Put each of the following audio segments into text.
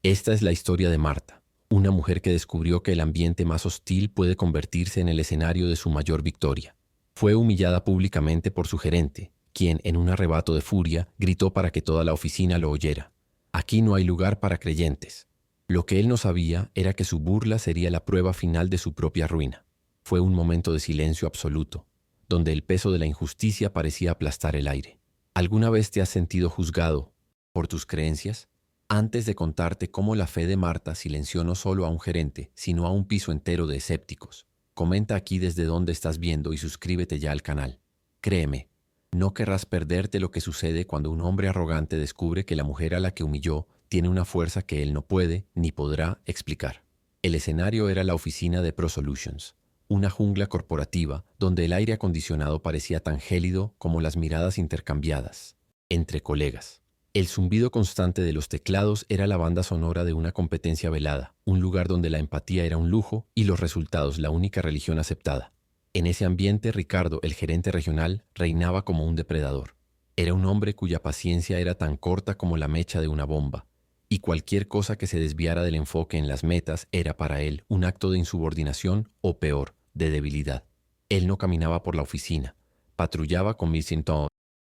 Esta es la historia de Marta, una mujer que descubrió que el ambiente más hostil puede convertirse en el escenario de su mayor victoria. Fue humillada públicamente por su gerente, quien, en un arrebato de furia, gritó para que toda la oficina lo oyera. Aquí no hay lugar para creyentes. Lo que él no sabía era que su burla sería la prueba final de su propia ruina. Fue un momento de silencio absoluto, donde el peso de la injusticia parecía aplastar el aire. ¿Alguna vez te has sentido juzgado por tus creencias? Antes de contarte cómo la fe de Marta silenció no solo a un gerente, sino a un piso entero de escépticos, comenta aquí desde dónde estás viendo y suscríbete ya al canal. Créeme, no querrás perderte lo que sucede cuando un hombre arrogante descubre que la mujer a la que humilló tiene una fuerza que él no puede ni podrá explicar. El escenario era la oficina de ProSolutions, una jungla corporativa donde el aire acondicionado parecía tan gélido como las miradas intercambiadas entre colegas. El zumbido constante de los teclados era la banda sonora de una competencia velada, un lugar donde la empatía era un lujo y los resultados la única religión aceptada. En ese ambiente, Ricardo, el gerente regional, reinaba como un depredador. Era un hombre cuya paciencia era tan corta como la mecha de una bomba, y cualquier cosa que se desviara del enfoque en las metas era para él un acto de insubordinación o peor, de debilidad. Él no caminaba por la oficina, patrullaba con Milton,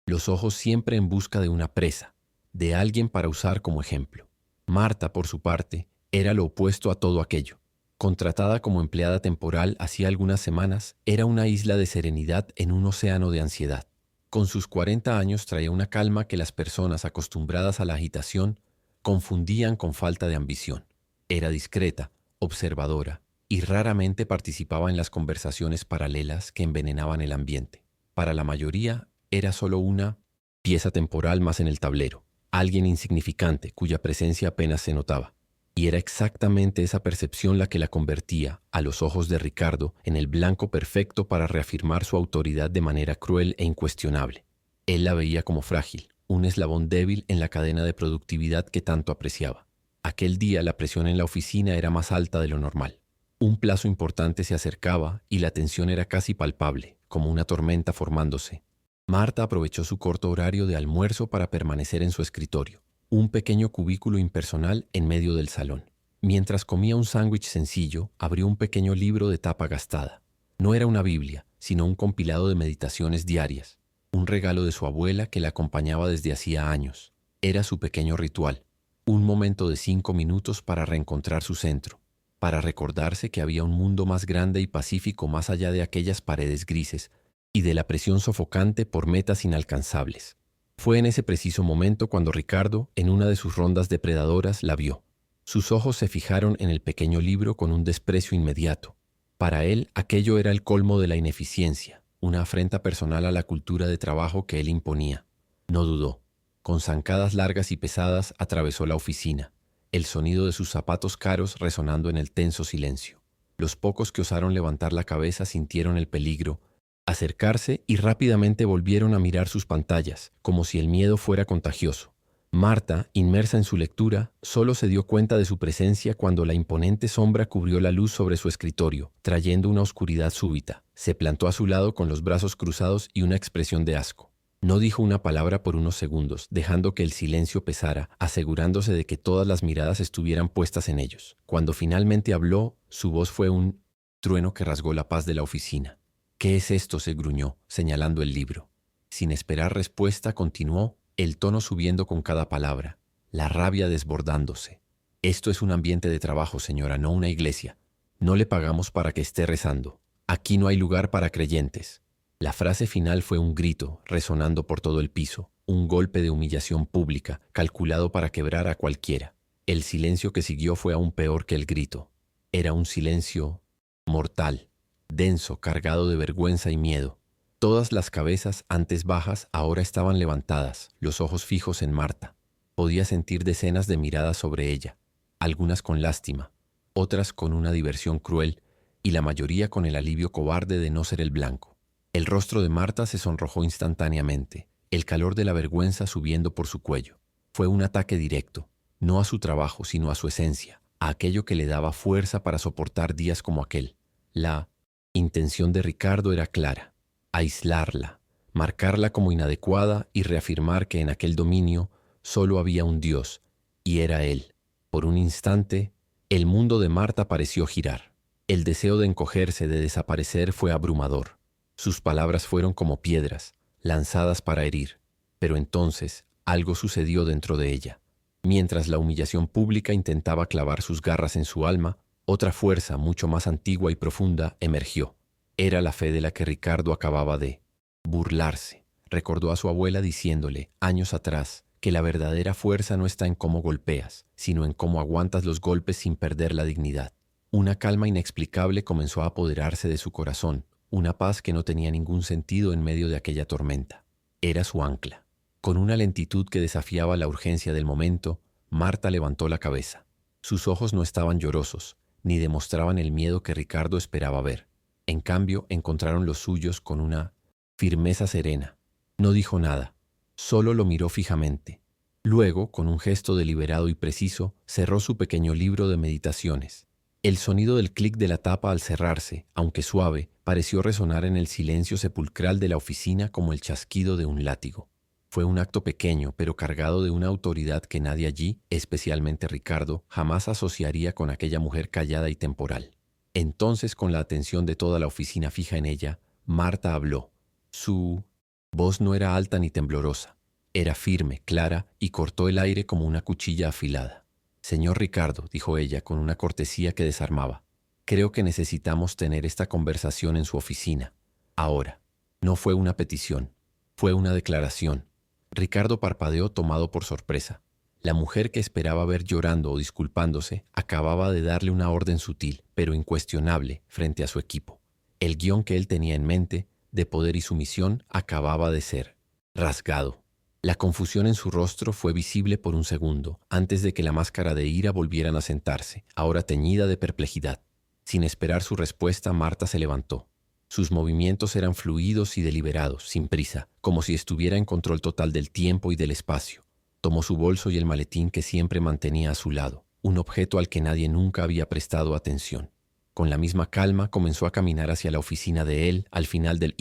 los ojos siempre en busca de una presa, de alguien para usar como ejemplo. Marta, por su parte, era lo opuesto a todo aquello. Contratada como empleada temporal hacía algunas semanas, era una isla de serenidad en un océano de ansiedad. Con sus 40 años traía una calma que las personas acostumbradas a la agitación confundían con falta de ambición. Era discreta, observadora, y raramente participaba en las conversaciones paralelas que envenenaban el ambiente. Para la mayoría, era solo una pieza temporal más en el tablero, alguien insignificante cuya presencia apenas se notaba. Y era exactamente esa percepción la que la convertía, a los ojos de Ricardo, en el blanco perfecto para reafirmar su autoridad de manera cruel e incuestionable. Él la veía como frágil, un eslabón débil en la cadena de productividad que tanto apreciaba. Aquel día la presión en la oficina era más alta de lo normal. Un plazo importante se acercaba y la tensión era casi palpable, como una tormenta formándose. Marta aprovechó su corto horario de almuerzo para permanecer en su escritorio, un pequeño cubículo impersonal en medio del salón. Mientras comía un sándwich sencillo, abrió un pequeño libro de tapa gastada. No era una Biblia, sino un compilado de meditaciones diarias, un regalo de su abuela que la acompañaba desde hacía años. Era su pequeño ritual, un momento de 5 minutos para reencontrar su centro, para recordarse que había un mundo más grande y pacífico más allá de aquellas paredes grises y de la presión sofocante por metas inalcanzables. Fue en ese preciso momento cuando Ricardo, en una de sus rondas depredadoras, la vio. Sus ojos se fijaron en el pequeño libro con un desprecio inmediato. Para él, aquello era el colmo de la ineficiencia, una afrenta personal a la cultura de trabajo que él imponía. No dudó. Con zancadas largas y pesadas atravesó la oficina, el sonido de sus zapatos caros resonando en el tenso silencio. Los pocos que osaron levantar la cabeza sintieron el peligro, acercarse y rápidamente volvieron a mirar sus pantallas, como si el miedo fuera contagioso. Marta, inmersa en su lectura, solo se dio cuenta de su presencia cuando la imponente sombra cubrió la luz sobre su escritorio, trayendo una oscuridad súbita. Se plantó a su lado con los brazos cruzados y una expresión de asco. No dijo una palabra por unos segundos, dejando que el silencio pesara, asegurándose de que todas las miradas estuvieran puestas en ellos. Cuando finalmente habló, su voz fue un trueno que rasgó la paz de la oficina. «¿Qué es esto?», se gruñó, señalando el libro. Sin esperar respuesta, continuó, el tono subiendo con cada palabra, la rabia desbordándose. «Esto es un ambiente de trabajo, señora, no una iglesia. No le pagamos para que esté rezando. Aquí no hay lugar para creyentes». La frase final fue un grito, resonando por todo el piso, un golpe de humillación pública, calculado para quebrar a cualquiera. El silencio que siguió fue aún peor que el grito. Era un silencio mortal, denso, cargado de vergüenza y miedo. Todas las cabezas, antes bajas, ahora estaban levantadas, los ojos fijos en Marta. Podía sentir decenas de miradas sobre ella, algunas con lástima, otras con una diversión cruel, y la mayoría con el alivio cobarde de no ser el blanco. El rostro de Marta se sonrojó instantáneamente, el calor de la vergüenza subiendo por su cuello. Fue un ataque directo, no a su trabajo, sino a su esencia, a aquello que le daba fuerza para soportar días como aquel. La intención de Ricardo era clara: aislarla, marcarla como inadecuada y reafirmar que en aquel dominio solo había un Dios, y era él. Por un instante, el mundo de Marta pareció girar. El deseo de encogerse, de desaparecer, fue abrumador. Sus palabras fueron como piedras, lanzadas para herir. Pero entonces, algo sucedió dentro de ella. Mientras la humillación pública intentaba clavar sus garras en su alma, otra fuerza mucho más antigua y profunda emergió. Era la fe de la que Ricardo acababa de burlarse. Recordó a su abuela diciéndole, años atrás, que la verdadera fuerza no está en cómo golpeas, sino en cómo aguantas los golpes sin perder la dignidad. Una calma inexplicable comenzó a apoderarse de su corazón, una paz que no tenía ningún sentido en medio de aquella tormenta. Era su ancla. Con una lentitud que desafiaba la urgencia del momento, Marta levantó la cabeza. Sus ojos no estaban llorosos, ni demostraban el miedo que Ricardo esperaba ver. En cambio, encontraron los suyos con una firmeza serena. No dijo nada, solo lo miró fijamente. Luego, con un gesto deliberado y preciso, cerró su pequeño libro de meditaciones. El sonido del clic de la tapa al cerrarse, aunque suave, pareció resonar en el silencio sepulcral de la oficina como el chasquido de un látigo. Fue un acto pequeño, pero cargado de una autoridad que nadie allí, especialmente Ricardo, jamás asociaría con aquella mujer callada y temporal. Entonces, con la atención de toda la oficina fija en ella, Marta habló. Su voz no era alta ni temblorosa. Era firme, clara y cortó el aire como una cuchilla afilada. «Señor Ricardo», dijo ella con una cortesía que desarmaba, «creo que necesitamos tener esta conversación en su oficina. Ahora». No fue una petición, fue una declaración. Ricardo parpadeó tomado por sorpresa. La mujer que esperaba ver llorando o disculpándose acababa de darle una orden sutil, pero incuestionable, frente a su equipo. El guión que él tenía en mente, de poder y sumisión, acababa de ser rasgado. La confusión en su rostro fue visible por un segundo, antes de que la máscara de ira volviera a sentarse, ahora teñida de perplejidad. Sin esperar su respuesta, Marta se levantó. Sus movimientos eran fluidos y deliberados, sin prisa, como si estuviera en control total del tiempo y del espacio. Tomó su bolso y el maletín que siempre mantenía a su lado, un objeto al que nadie nunca había prestado atención. Con la misma calma comenzó a caminar hacia la oficina de él, al final del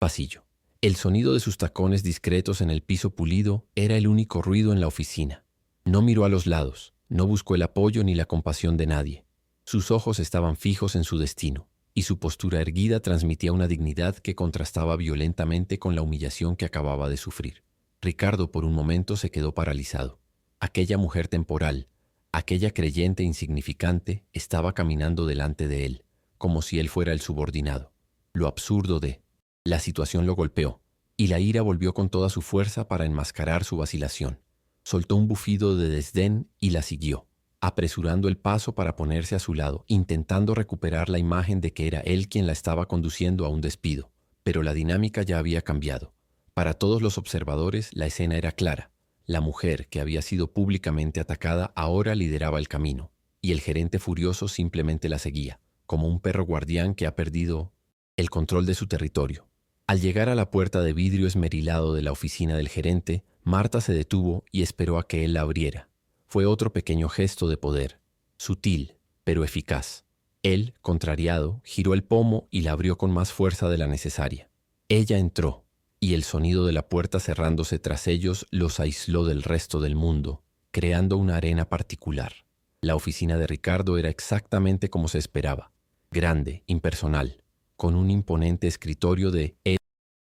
pasillo. El sonido de sus tacones discretos en el piso pulido era el único ruido en la oficina. No miró a los lados, no buscó el apoyo ni la compasión de nadie. Sus ojos estaban fijos en su destino, y su postura erguida transmitía una dignidad que contrastaba violentamente con la humillación que acababa de sufrir. Ricardo por un momento se quedó paralizado. Aquella mujer temporal, aquella creyente insignificante, estaba caminando delante de él, como si él fuera el subordinado. Lo absurdo de la situación lo golpeó, y la ira volvió con toda su fuerza para enmascarar su vacilación. Soltó un bufido de desdén y la siguió, apresurando el paso para ponerse a su lado, intentando recuperar la imagen de que era él quien la estaba conduciendo a un despido. Pero la dinámica ya había cambiado. Para todos los observadores, la escena era clara. La mujer, que había sido públicamente atacada, ahora lideraba el camino, y el gerente furioso simplemente la seguía, como un perro guardián que ha perdido el control de su territorio. Al llegar a la puerta de vidrio esmerilado de la oficina del gerente, Marta se detuvo y esperó a que él la abriera. Fue otro pequeño gesto de poder, sutil, pero eficaz. Él, contrariado, giró el pomo y la abrió con más fuerza de la necesaria. Ella entró, y el sonido de la puerta cerrándose tras ellos los aisló del resto del mundo, creando una arena particular. La oficina de Ricardo era exactamente como se esperaba, grande, impersonal, con un imponente escritorio de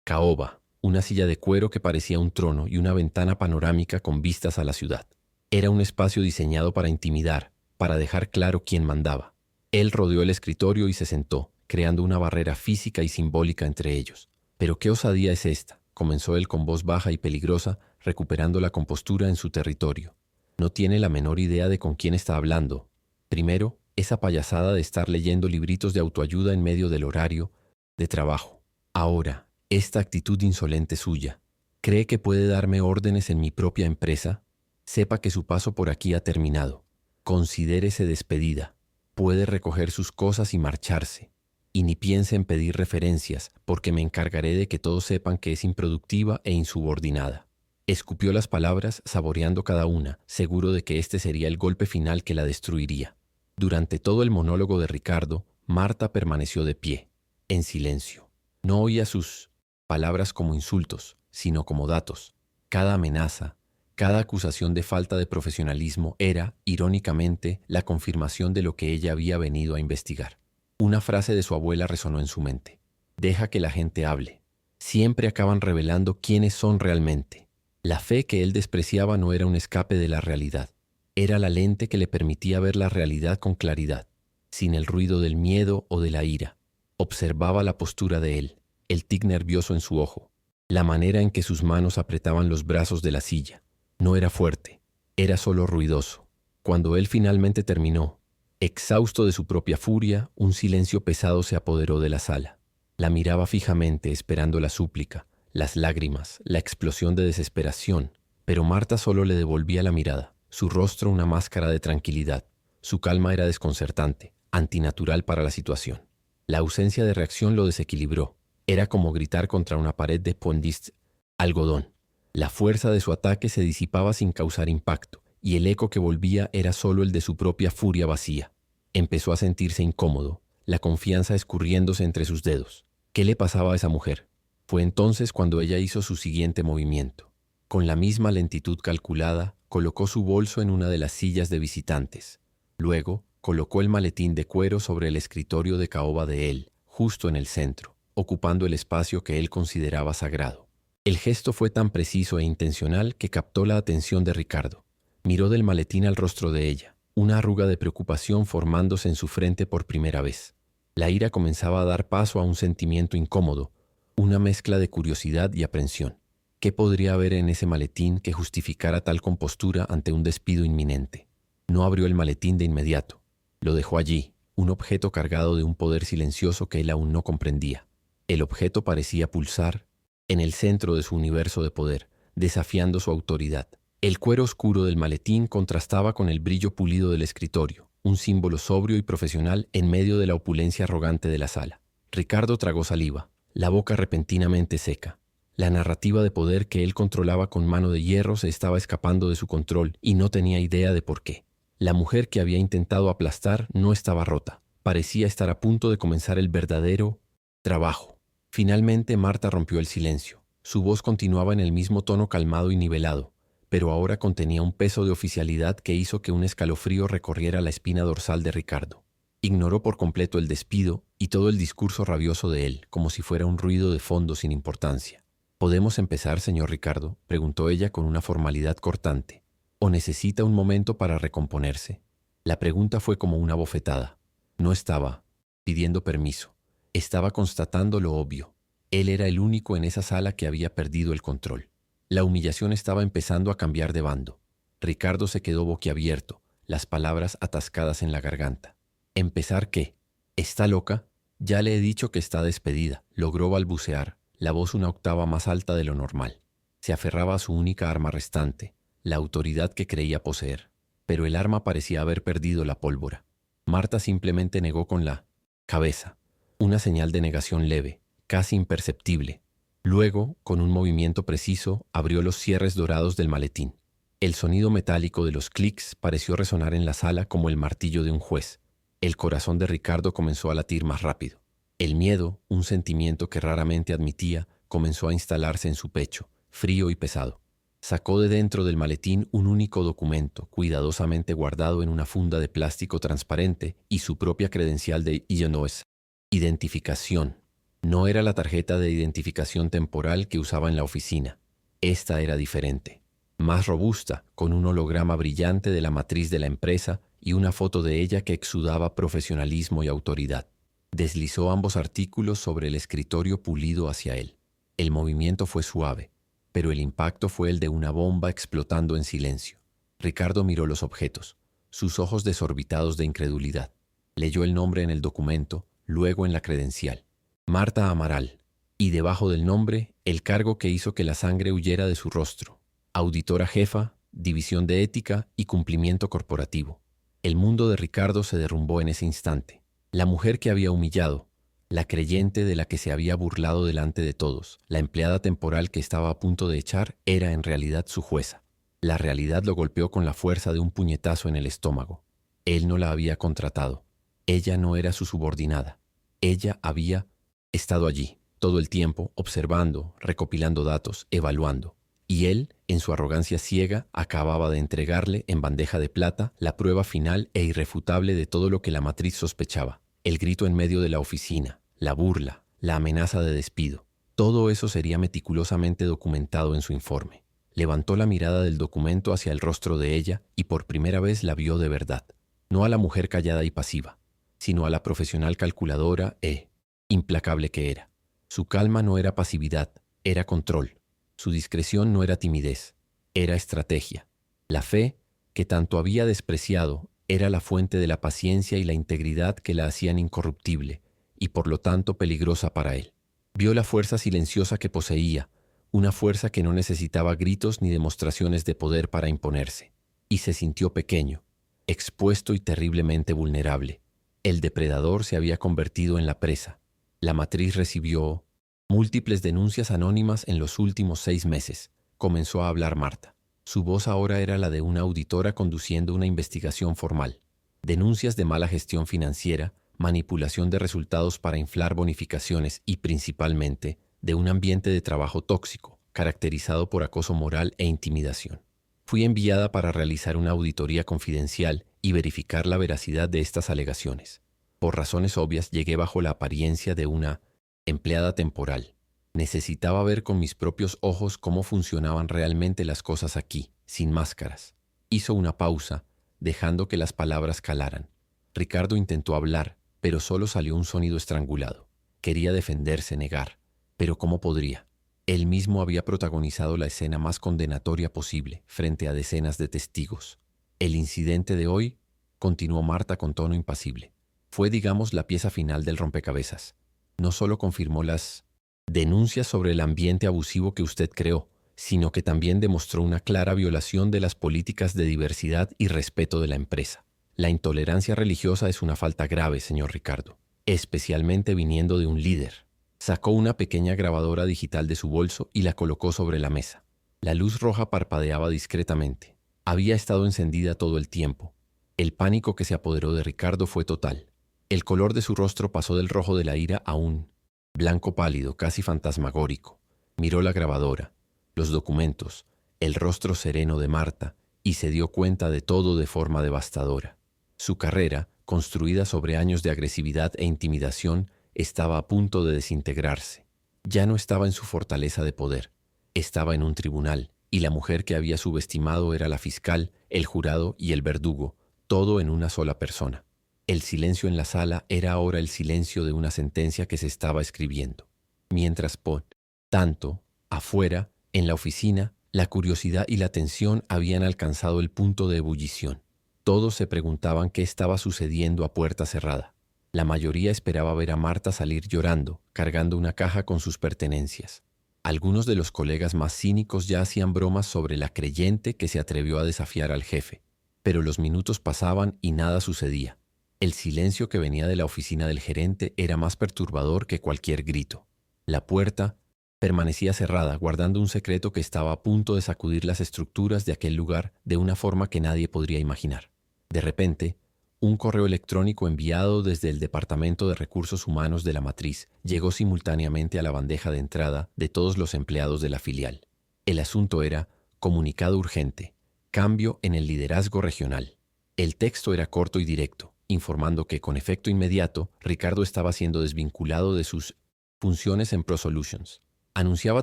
caoba, una silla de cuero que parecía un trono y una ventana panorámica con vistas a la ciudad. Era un espacio diseñado para intimidar, para dejar claro quién mandaba. Él rodeó el escritorio y se sentó, creando una barrera física y simbólica entre ellos. «¿Pero qué osadía es esta?», comenzó él con voz baja y peligrosa, recuperando la compostura en su territorio. «No tiene la menor idea de con quién está hablando. Primero, esa payasada de estar leyendo libritos de autoayuda en medio del horario de trabajo. Ahora, esta actitud insolente suya. ¿Cree que puede darme órdenes en mi propia empresa? Sepa que su paso por aquí ha terminado. Considérese despedida. Puede recoger sus cosas y marcharse. Y ni piense en pedir referencias, porque me encargaré de que todos sepan que es improductiva e insubordinada». Escupió las palabras, saboreando cada una, seguro de que este sería el golpe final que la destruiría. Durante todo el monólogo de Ricardo, Marta permaneció de pie, en silencio. No oía sus palabras como insultos, sino como datos. Cada amenaza, Cada acusación de falta de profesionalismo era, irónicamente, la confirmación de lo que ella había venido a investigar. Una frase de su abuela resonó en su mente. Deja que la gente hable. Siempre acaban revelando quiénes son realmente. La fe que él despreciaba no era un escape de la realidad. Era la lente que le permitía ver la realidad con claridad, sin el ruido del miedo o de la ira. Observaba la postura de él, el tic nervioso en su ojo, la manera en que sus manos apretaban los brazos de la silla. No era fuerte, era solo ruidoso. Cuando él finalmente terminó, exhausto de su propia furia, un silencio pesado se apoderó de la sala. La miraba fijamente, esperando la súplica, las lágrimas, la explosión de desesperación, pero Marta solo le devolvía la mirada, su rostro una máscara de tranquilidad. Su calma era desconcertante, antinatural para la situación. La ausencia de reacción lo desequilibró. Era como gritar contra una pared de pondist algodón. La fuerza de su ataque se disipaba sin causar impacto, y el eco que volvía era solo el de su propia furia vacía. Empezó a sentirse incómodo, la confianza escurriéndose entre sus dedos. ¿Qué le pasaba a esa mujer? Fue entonces cuando ella hizo su siguiente movimiento. Con la misma lentitud calculada, colocó su bolso en una de las sillas de visitantes. Luego, colocó el maletín de cuero sobre el escritorio de caoba de él, justo en el centro, ocupando el espacio que él consideraba sagrado. El gesto fue tan preciso e intencional que captó la atención de Ricardo. Miró del maletín al rostro de ella, una arruga de preocupación formándose en su frente por primera vez. La ira comenzaba a dar paso a un sentimiento incómodo, una mezcla de curiosidad y aprensión. ¿Qué podría haber en ese maletín que justificara tal compostura ante un despido inminente? No abrió el maletín de inmediato. Lo dejó allí, un objeto cargado de un poder silencioso que él aún no comprendía. El objeto parecía pulsar en el centro de su universo de poder, desafiando su autoridad. El cuero oscuro del maletín contrastaba con el brillo pulido del escritorio, un símbolo sobrio y profesional en medio de la opulencia arrogante de la sala. Ricardo tragó saliva, la boca repentinamente seca. La narrativa de poder que él controlaba con mano de hierro se estaba escapando de su control y no tenía idea de por qué. La mujer que había intentado aplastar no estaba rota. Parecía estar a punto de comenzar el verdadero trabajo. Finalmente Marta rompió el silencio. Su voz continuaba en el mismo tono calmado y nivelado, pero ahora contenía un peso de oficialidad que hizo que un escalofrío recorriera la espina dorsal de Ricardo. Ignoró por completo el despido y todo el discurso rabioso de él, como si fuera un ruido de fondo sin importancia. ¿Podemos empezar, señor Ricardo?, preguntó ella con una formalidad cortante. ¿O necesita un momento para recomponerse? La pregunta fue como una bofetada. No estaba pidiendo permiso. Estaba constatando lo obvio. Él era el único en esa sala que había perdido el control. La humillación estaba empezando a cambiar de bando. Ricardo se quedó boquiabierto, las palabras atascadas en la garganta. ¿Empezar qué? ¿Está loca? Ya le he dicho que está despedida, logró balbucear, la voz una octava más alta de lo normal. Se aferraba a su única arma restante, la autoridad que creía poseer. Pero el arma parecía haber perdido la pólvora. Marta simplemente negó con la cabeza, una señal de negación leve, casi imperceptible. Luego, con un movimiento preciso, abrió los cierres dorados del maletín. El sonido metálico de los clics pareció resonar en la sala como el martillo de un juez. El corazón de Ricardo comenzó a latir más rápido. El miedo, un sentimiento que raramente admitía, comenzó a instalarse en su pecho, frío y pesado. Sacó de dentro del maletín un único documento, cuidadosamente guardado en una funda de plástico transparente, y su propia credencial de Illinois. Identificación. No era la tarjeta de identificación temporal que usaba en la oficina. Esta era diferente. Más robusta, con un holograma brillante de la matriz de la empresa y una foto de ella que exudaba profesionalismo y autoridad. Deslizó ambos artículos sobre el escritorio pulido hacia él. El movimiento fue suave, pero el impacto fue el de una bomba explotando en silencio. Ricardo miró los objetos, sus ojos desorbitados de incredulidad. Leyó el nombre en el documento, luego en la credencial. Marta Amaral. Y debajo del nombre, el cargo que hizo que la sangre huyera de su rostro. Auditora jefa, división de ética y cumplimiento corporativo. El mundo de Ricardo se derrumbó en ese instante. La mujer que había humillado, la creyente de la que se había burlado delante de todos, la empleada temporal que estaba a punto de echar, era en realidad su jueza. La realidad lo golpeó con la fuerza de un puñetazo en el estómago. Él no la había contratado. Ella no era su subordinada. Ella había estado allí, todo el tiempo, observando, recopilando datos, evaluando. Y él, en su arrogancia ciega, acababa de entregarle en bandeja de plata la prueba final e irrefutable de todo lo que la matriz sospechaba. El grito en medio de la oficina, la burla, la amenaza de despido. Todo eso sería meticulosamente documentado en su informe. Levantó la mirada del documento hacia el rostro de ella y por primera vez la vio de verdad. No a la mujer callada y pasiva, sino a la profesional calculadora e implacable que era. Su calma no era pasividad, era control. Su discreción no era timidez, era estrategia. La fe, que tanto había despreciado, era la fuente de la paciencia y la integridad que la hacían incorruptible y por lo tanto peligrosa para él. Vio la fuerza silenciosa que poseía, una fuerza que no necesitaba gritos ni demostraciones de poder para imponerse, y se sintió pequeño, expuesto y terriblemente vulnerable. El depredador se había convertido en la presa. La matriz recibió múltiples denuncias anónimas en los últimos 6 meses. Comenzó a hablar Marta. Su voz ahora era la de una auditora conduciendo una investigación formal. Denuncias de mala gestión financiera, manipulación de resultados para inflar bonificaciones y, principalmente, de un ambiente de trabajo tóxico, caracterizado por acoso moral e intimidación. Fui enviada para realizar una auditoría confidencial y verificar la veracidad de estas alegaciones. Por razones obvias llegué bajo la apariencia de una empleada temporal. Necesitaba ver con mis propios ojos cómo funcionaban realmente las cosas aquí, sin máscaras. Hizo una pausa, dejando que las palabras calaran. Ricardo intentó hablar, pero solo salió un sonido estrangulado. Quería defenderse, negar. Pero ¿cómo podría? Él mismo había protagonizado la escena más condenatoria posible, frente a decenas de testigos. El incidente de hoy, continuó Marta con tono impasible, fue, digamos, la pieza final del rompecabezas. No solo confirmó las denuncias sobre el ambiente abusivo que usted creó, sino que también demostró una clara violación de las políticas de diversidad y respeto de la empresa. La intolerancia religiosa es una falta grave, señor Ricardo, especialmente viniendo de un líder. Sacó una pequeña grabadora digital de su bolso y la colocó sobre la mesa. La luz roja parpadeaba discretamente. Había estado encendida todo el tiempo. El pánico que se apoderó de Ricardo fue total. El color de su rostro pasó del rojo de la ira a un blanco pálido, casi fantasmagórico. Miró la grabadora, los documentos, el rostro sereno de Marta y se dio cuenta de todo de forma devastadora. Su carrera, construida sobre años de agresividad e intimidación, estaba a punto de desintegrarse. Ya no estaba en su fortaleza de poder, estaba en un tribunal, y la mujer que había subestimado era la fiscal, el jurado y el verdugo, todo en una sola persona. El silencio en la sala era ahora el silencio de una sentencia que se estaba escribiendo. Mientras por tanto, afuera, en la oficina, la curiosidad y la tensión habían alcanzado el punto de ebullición. Todos se preguntaban qué estaba sucediendo a puerta cerrada. La mayoría esperaba ver a Marta salir llorando, cargando una caja con sus pertenencias. Algunos de los colegas más cínicos ya hacían bromas sobre la creyente que se atrevió a desafiar al jefe. Pero los minutos pasaban y nada sucedía. El silencio que venía de la oficina del gerente era más perturbador que cualquier grito. La puerta permanecía cerrada, guardando un secreto que estaba a punto de sacudir las estructuras de aquel lugar de una forma que nadie podría imaginar. De repente, un correo electrónico enviado desde el Departamento de Recursos Humanos de la Matriz llegó simultáneamente a la bandeja de entrada de todos los empleados de la filial. El asunto era comunicado urgente, cambio en el liderazgo regional. El texto era corto y directo, informando que con efecto inmediato Ricardo estaba siendo desvinculado de sus funciones en ProSolutions. Anunciaba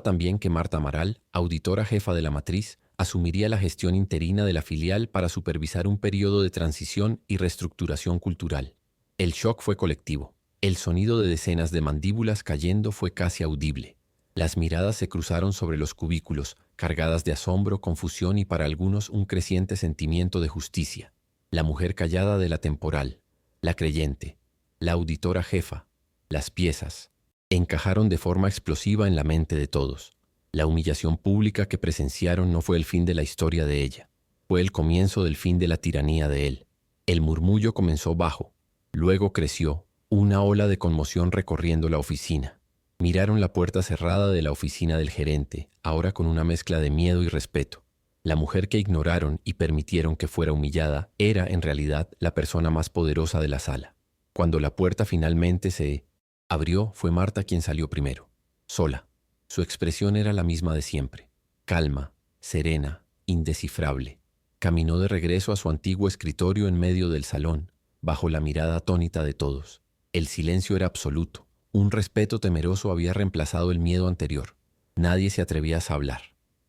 también que Marta Amaral, auditora jefa de la Matriz, asumiría la gestión interina de la filial para supervisar un periodo de transición y reestructuración cultural. El shock fue colectivo. El sonido de decenas de mandíbulas cayendo fue casi audible. Las miradas se cruzaron sobre los cubículos, cargadas de asombro, confusión y para algunos un creciente sentimiento de justicia. La mujer callada de la temporal, la creyente, la auditora jefa, las piezas, encajaron de forma explosiva en la mente de todos. La humillación pública que presenciaron no fue el fin de la historia de ella, fue el comienzo del fin de la tiranía de él. El murmullo comenzó bajo, luego creció, una ola de conmoción recorriendo la oficina. Miraron la puerta cerrada de la oficina del gerente, ahora con una mezcla de miedo y respeto. La mujer que ignoraron y permitieron que fuera humillada era, en realidad, la persona más poderosa de la sala. Cuando la puerta finalmente se abrió, fue Marta quien salió primero, sola. Su expresión era la misma de siempre, calma, serena, indescifrable. Caminó de regreso a su antiguo escritorio en medio del salón, bajo la mirada atónita de todos. El silencio era absoluto. Un respeto temeroso había reemplazado el miedo anterior. Nadie se atrevía a hablar.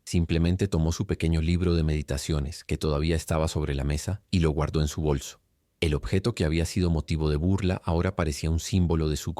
Simplemente tomó su pequeño libro de meditaciones, que todavía estaba sobre la mesa, y lo guardó en su bolso. El objeto que había sido motivo de burla ahora parecía un símbolo de su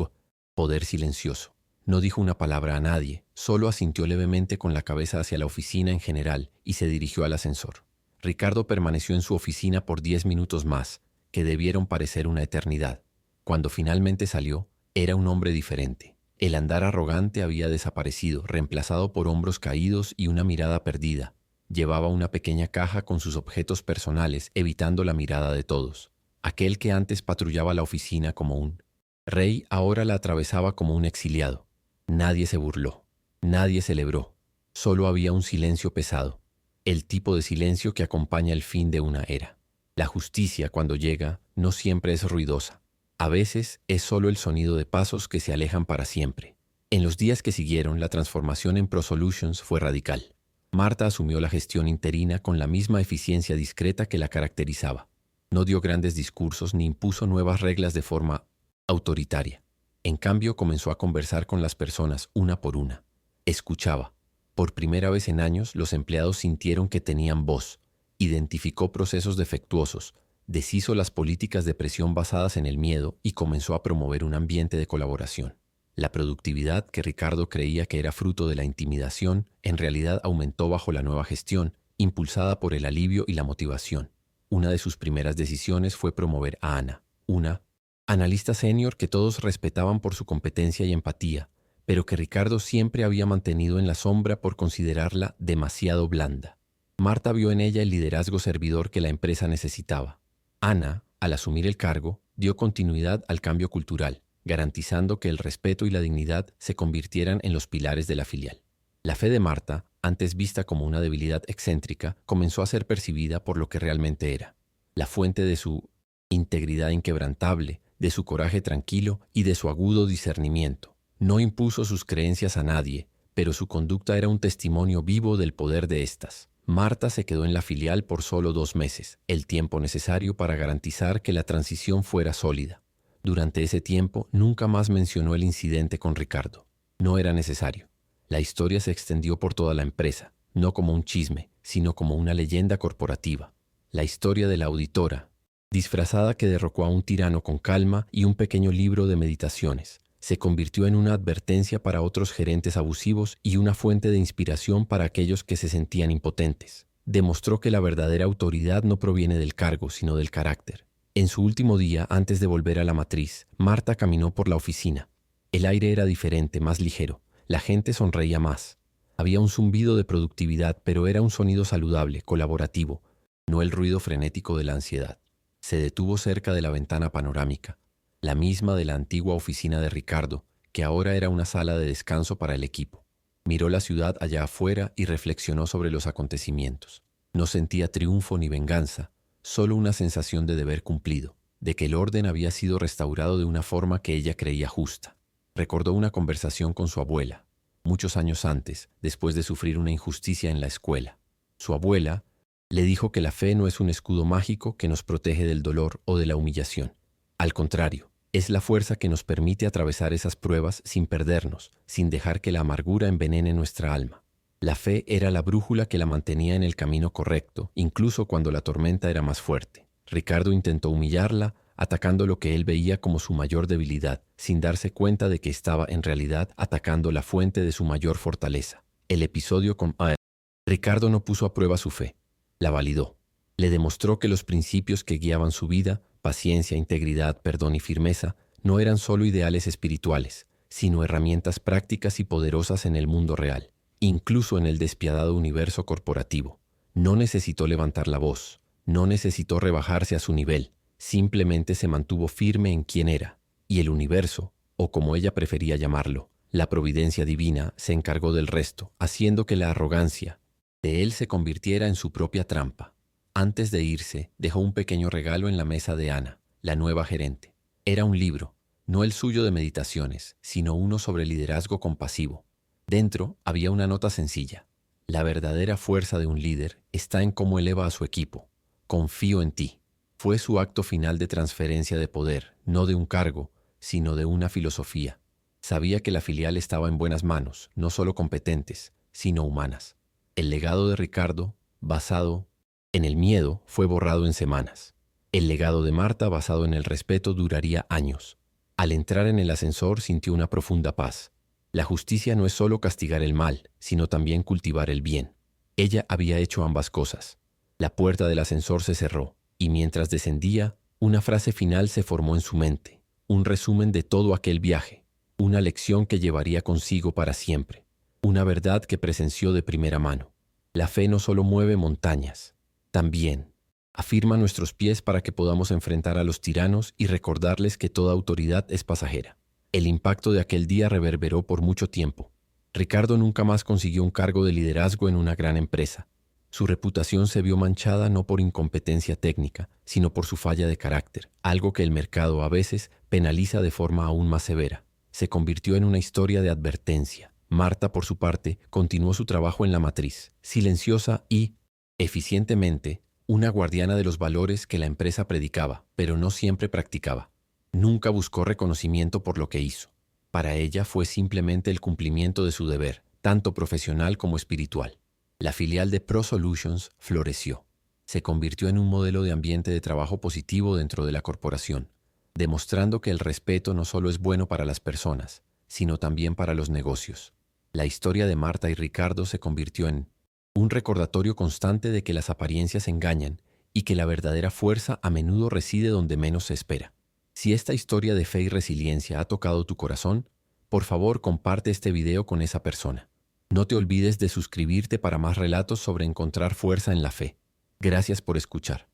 poder silencioso. No dijo una palabra a nadie, solo asintió levemente con la cabeza hacia la oficina en general y se dirigió al ascensor. Ricardo permaneció en su oficina por 10 minutos más, que debieron parecer una eternidad. Cuando finalmente salió, era un hombre diferente. El andar arrogante había desaparecido, reemplazado por hombros caídos y una mirada perdida. Llevaba una pequeña caja con sus objetos personales, evitando la mirada de todos. Aquel que antes patrullaba la oficina como un rey, ahora la atravesaba como un exiliado. Nadie se burló, nadie celebró. Solo había un silencio pesado, el tipo de silencio que acompaña el fin de una era. La justicia, cuando llega, no siempre es ruidosa. A veces es solo el sonido de pasos que se alejan para siempre. En los días que siguieron, la transformación en ProSolutions fue radical. Marta asumió la gestión interina con la misma eficiencia discreta que la caracterizaba. No dio grandes discursos ni impuso nuevas reglas de forma autoritaria. En cambio, comenzó a conversar con las personas una por una. Escuchaba. Por primera vez en años, los empleados sintieron que tenían voz. Identificó procesos defectuosos, deshizo las políticas de presión basadas en el miedo y comenzó a promover un ambiente de colaboración. La productividad, que Ricardo creía que era fruto de la intimidación, en realidad aumentó bajo la nueva gestión, impulsada por el alivio y la motivación. Una de sus primeras decisiones fue promover a Ana, una analista senior que todos respetaban por su competencia y empatía, pero que Ricardo siempre había mantenido en la sombra por considerarla demasiado blanda. Marta vio en ella el liderazgo servidor que la empresa necesitaba. Ana, al asumir el cargo, dio continuidad al cambio cultural, garantizando que el respeto y la dignidad se convirtieran en los pilares de la filial. La fe de Marta, antes vista como una debilidad excéntrica, comenzó a ser percibida por lo que realmente era: la fuente de su integridad inquebrantable, de su coraje tranquilo y de su agudo discernimiento. No impuso sus creencias a nadie, pero su conducta era un testimonio vivo del poder de éstas. Marta se quedó en la filial por solo 2 meses, el tiempo necesario para garantizar que la transición fuera sólida. Durante ese tiempo, nunca más mencionó el incidente con Ricardo. No era necesario. La historia se extendió por toda la empresa, no como un chisme, sino como una leyenda corporativa. La historia de la auditora, disfrazada, que derrocó a un tirano con calma y un pequeño libro de meditaciones, se convirtió en una advertencia para otros gerentes abusivos y una fuente de inspiración para aquellos que se sentían impotentes. Demostró que la verdadera autoridad no proviene del cargo, sino del carácter. En su último día, antes de volver a la matriz, Marta caminó por la oficina. El aire era diferente, más ligero. La gente sonreía más. Había un zumbido de productividad, pero era un sonido saludable, colaborativo, no el ruido frenético de la ansiedad. Se detuvo cerca de la ventana panorámica, la misma de la antigua oficina de Ricardo, que ahora era una sala de descanso para el equipo. Miró la ciudad allá afuera y reflexionó sobre los acontecimientos. No sentía triunfo ni venganza, solo una sensación de deber cumplido, de que el orden había sido restaurado de una forma que ella creía justa. Recordó una conversación con su abuela, muchos años antes, después de sufrir una injusticia en la escuela. Su abuela le dijo que la fe no es un escudo mágico que nos protege del dolor o de la humillación. Al contrario, es la fuerza que nos permite atravesar esas pruebas sin perdernos, sin dejar que la amargura envenene nuestra alma. La fe era la brújula que la mantenía en el camino correcto, incluso cuando la tormenta era más fuerte. Ricardo intentó humillarla, atacando lo que él veía como su mayor debilidad, sin darse cuenta de que estaba en realidad atacando la fuente de su mayor fortaleza. El episodio con Ricardo no puso a prueba su fe, la validó. Le demostró que los principios que guiaban su vida, paciencia, integridad, perdón y firmeza, no eran solo ideales espirituales, sino herramientas prácticas y poderosas en el mundo real, incluso en el despiadado universo corporativo. No necesitó levantar la voz, no necesitó rebajarse a su nivel. Simplemente se mantuvo firme en quien era, y el universo, o como ella prefería llamarlo, la providencia divina, se encargó del resto, haciendo que la arrogancia de él se convirtiera en su propia trampa. Antes de irse, dejó un pequeño regalo en la mesa de Ana, la nueva gerente. Era un libro, no el suyo de meditaciones, sino uno sobre liderazgo compasivo. Dentro había una nota sencilla: La verdadera fuerza de un líder está en cómo eleva a su equipo. Confío en ti. Fue su acto final de transferencia de poder, no de un cargo, sino de una filosofía. Sabía que la filial estaba en buenas manos, no solo competentes, sino humanas. El legado de Ricardo, basado en el miedo, fue borrado en semanas. El legado de Marta, basado en el respeto, duraría años. Al entrar en el ascensor sintió una profunda paz. La justicia no es solo castigar el mal, sino también cultivar el bien. Ella había hecho ambas cosas. La puerta del ascensor se cerró, y mientras descendía, una frase final se formó en su mente, un resumen de todo aquel viaje, una lección que llevaría consigo para siempre, una verdad que presenció de primera mano. La fe no solo mueve montañas, también afirma nuestros pies para que podamos enfrentar a los tiranos y recordarles que toda autoridad es pasajera. El impacto de aquel día reverberó por mucho tiempo. Ricardo nunca más consiguió un cargo de liderazgo en una gran empresa. Su reputación se vio manchada no por incompetencia técnica, sino por su falla de carácter, algo que el mercado a veces penaliza de forma aún más severa. Se convirtió en una historia de advertencia. Marta, por su parte, continuó su trabajo en la matriz, silenciosa y, eficientemente, una guardiana de los valores que la empresa predicaba, pero no siempre practicaba. Nunca buscó reconocimiento por lo que hizo. Para ella fue simplemente el cumplimiento de su deber, tanto profesional como espiritual. La filial de Pro Solutions floreció. Se convirtió en un modelo de ambiente de trabajo positivo dentro de la corporación, demostrando que el respeto no solo es bueno para las personas, sino también para los negocios. La historia de Marta y Ricardo se convirtió en un recordatorio constante de que las apariencias engañan y que la verdadera fuerza a menudo reside donde menos se espera. Si esta historia de fe y resiliencia ha tocado tu corazón, por favor comparte este video con esa persona. No te olvides de suscribirte para más relatos sobre encontrar fuerza en la fe. Gracias por escuchar.